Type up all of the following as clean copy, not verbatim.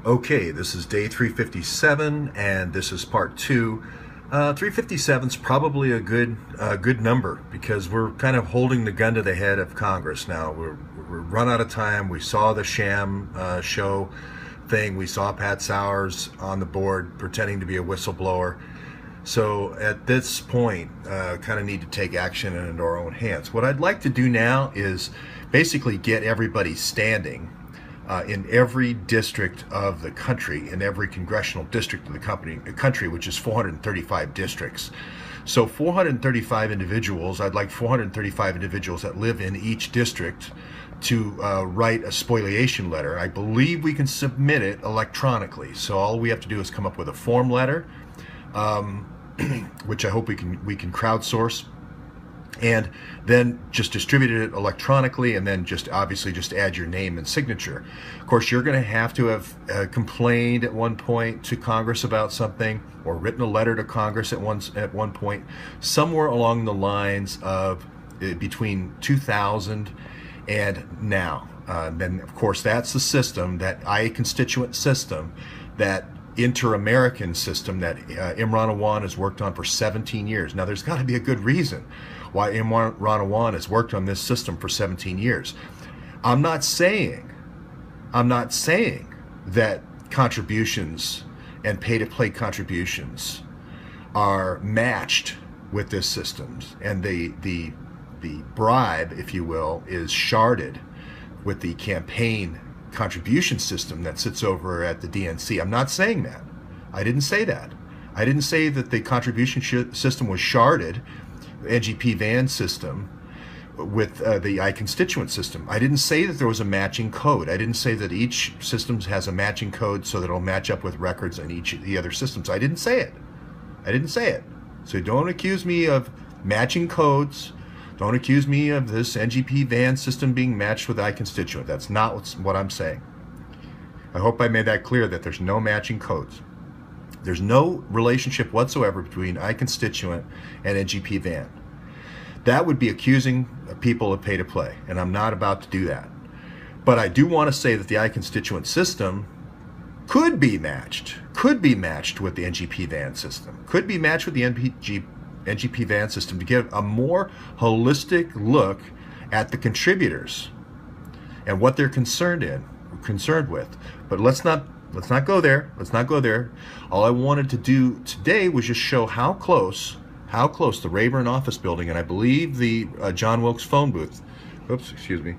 Okay, this is day 357, and this is part two. 357 is probably a good number because we're kind of holding the gun to the head of Congress now. We're run out of time. We saw the sham show thing. We saw Pat Sowers on the board pretending to be a whistleblower. So at this point, kind of need to take action into our own hands. What I'd like to do now is basically get everybody standing in every district of the country, in every congressional district of the country, which is 435 districts. So 435 individuals, I'd like 435 individuals that live in each district to write a spoliation letter. I believe we can submit it electronically. So all we have to do is come up with a form letter, which I hope we can crowdsource, and then just distribute it electronically, and then obviously just add your name and signature. Of course, you're going to have complained at one point to Congress about something, or written a letter to Congress at one point, somewhere along the lines of between 2000 and now. Then, of course, that's the system, that I-constituent system, that inter-American system that Imran Awan has worked on for 17 years. Now, there's got to be a good reason why Imran Awan has worked on this system for 17 years. I'm not saying that contributions and pay-to-play contributions are matched with this system, and the bribe, if you will, is sharded with the campaign contribution system that sits over at the DNC. I'm not saying that. I didn't say that. I didn't say that the contribution system was sharded, the NGP van system, with the I-constituent system. I didn't say that there was a matching code. I didn't say that each system has a matching code so that it'll match up with records in each of the other systems. I didn't say it. I didn't say it. So don't accuse me of matching codes. Don't accuse me of this NGP van system being matched with I-constituent. That's not what I'm saying. I hope I made that clear, that there's no matching codes. There's no relationship whatsoever between I-constituent and NGP van. That would be accusing people of pay to play, and I'm not about to do that. But I do want to say that the I-constituent system could be matched with the NGP van system, could be matched with the NGP van system to give a more holistic look at the contributors and what they're concerned with. But let's not go there. All I wanted to do today was just show how close the Rayburn office building, and I believe the John Wilkes phone booth. Oops, excuse me.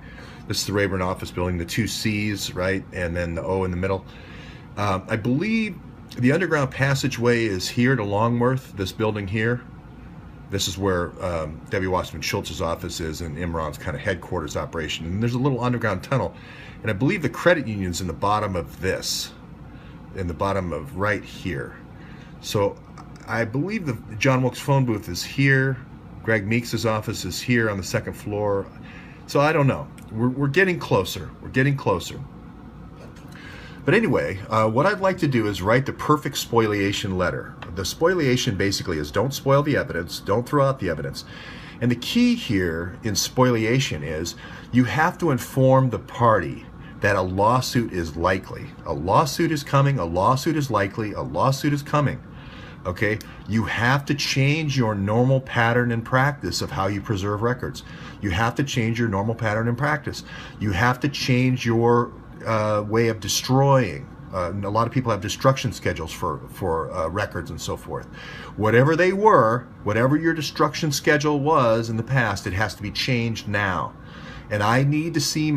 This is the Rayburn office building, the two C's, right, and then the O in the middle. I believe the underground passageway is here to Longworth, this building here. This is where Debbie Wasserman Schultz's office is, and Imran's kind of headquarters operation. And there's a little underground tunnel. And I believe the credit union's in the bottom of this, in the bottom of right here. So I believe the John Wilkes phone booth is here. Greg Meeks' office is here on the second floor. So I don't know. We're getting closer. We're getting closer. But anyway, what I'd like to do is write the perfect spoliation letter. The spoliation basically is don't spoil the evidence, don't throw out the evidence. And the key here in spoliation is you have to inform the party that a lawsuit is likely. A lawsuit is coming, a lawsuit is likely, a lawsuit is coming. Okay? You have to change your normal pattern and practice of how you preserve records. You have to change your normal pattern and practice. You have to change your way of destroying. A lot of people have destruction schedules for records and so forth. Whatever they were, whatever your destruction schedule was in the past, it has to be changed now. And I need to see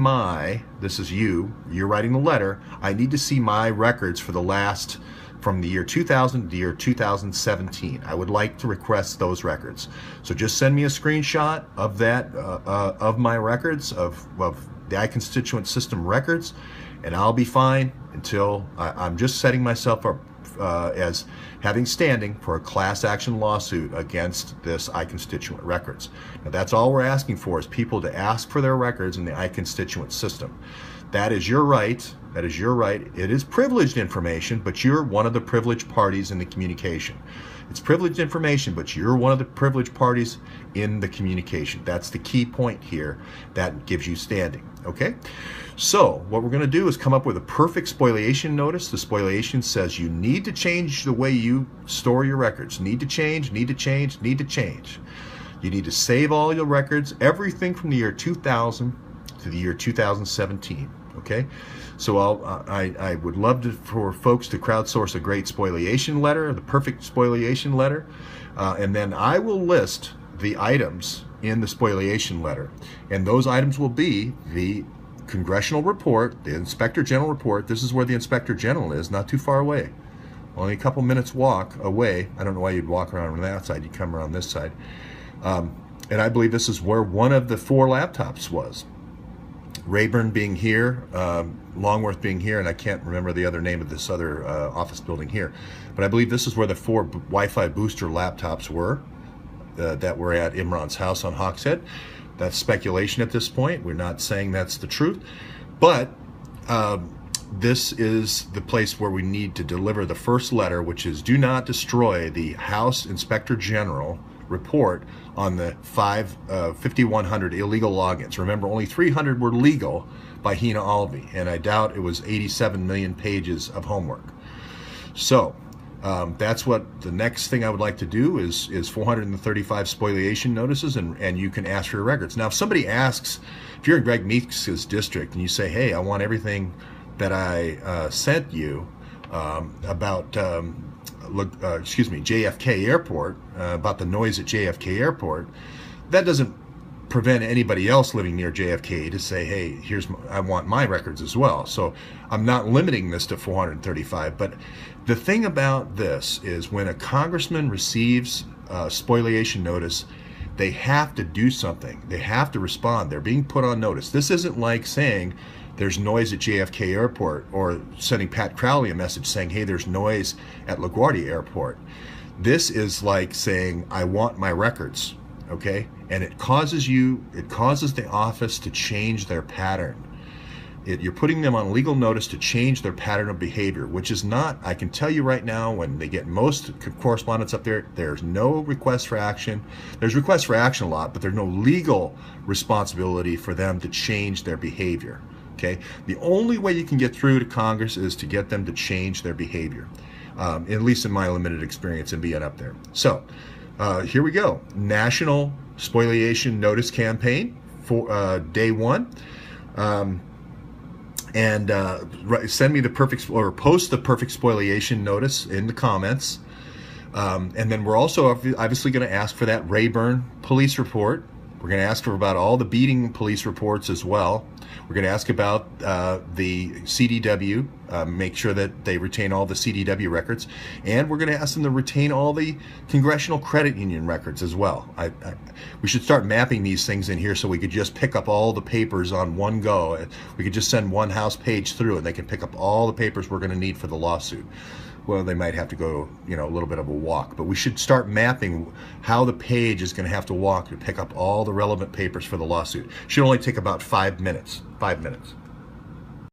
this is you're writing the letter, I need to see my records for the last, from the year 2000 to the year 2017. I would like to request those records. So just send me a screenshot of that, of my records, of the I-constituent system records, and I'll be fine until I'm just setting myself up as having standing for a class action lawsuit against this I-constituent records. Now that's all we're asking for, is people to ask for their records in the I-constituent system. That is your right. That is your right. It is privileged information, but you're one of the privileged parties in the communication. It's privileged information, but you're one of the privileged parties in the communication. That's the key point here. That gives you standing. Okay? So what we're going to do is come up with a perfect spoliation notice. The spoliation says you need to change the way you store your records. Need to change, need to change, need to change. You need to save all your records, everything from the year 2000 to the year 2017. Okay? So I would love for folks to crowdsource a great spoliation letter, the perfect spoliation letter, and then I will list the items in the spoliation letter. And those items will be the congressional report, the Inspector General report. This is where the Inspector General is, not too far away. Only a couple minutes walk away. I don't know why you'd walk around on that side. You'd come around this side. And I believe this is where one of the 4 laptops was. Rayburn being here, Longworth being here, and I can't remember the other name of this other office building here. But I believe this is where the 4 Wi-Fi booster laptops were that were at Imran's house on Hawkshead. That's speculation at this point. We're not saying that's the truth. But this is the place where we need to deliver the first letter, which is do not destroy the House Inspector General report on the 5,100 illegal logins. Remember, only 300 were legal by Hina Alvi, and I doubt it was 87 million pages of homework. So that's what the next thing I would like to do is 435 spoliation notices, and you can ask for your records. Now, if somebody asks, if you're in Greg Meeks' district and you say, hey, I want everything that I sent you about JFK Airport, about the noise at JFK Airport, that doesn't prevent anybody else living near JFK to say, hey, I want my records as well. So I'm not limiting this to 435. But the thing about this is when a congressman receives a spoliation notice, they have to do something. They have to respond. They're being put on notice. This isn't like saying there's noise at JFK Airport or sending Pat Crowley a message saying, hey, there's noise at LaGuardia Airport. This is like saying, I want my records, okay? And it causes the office to change their pattern. You're putting them on legal notice to change their pattern of behavior, which is not, I can tell you right now, when they get most correspondence up there, there's no request for action. There's requests for action a lot, but there's no legal responsibility for them to change their behavior. Okay? The only way you can get through to Congress is to get them to change their behavior, at least in my limited experience in being up there. So here we go. National Spoliation Notice Campaign for day 1. Send me the perfect, or post the perfect spoliation notice in the comments. And then we're also obviously going to ask for that Rayburn police report. We're going to ask for about all the beating police reports as well. We're going to ask about the CDW, make sure that they retain all the CDW records. And we're going to ask them to retain all the Congressional Credit Union records as well. We should start mapping these things in here so we could just pick up all the papers on one go. We could just send one house page through and they can pick up all the papers we're going to need for the lawsuit. Well, they might have to go, a little bit of a walk, but we should start mapping how the page is going to have to walk to pick up all the relevant papers for the lawsuit. Should only take about 5 minutes. 5 minutes.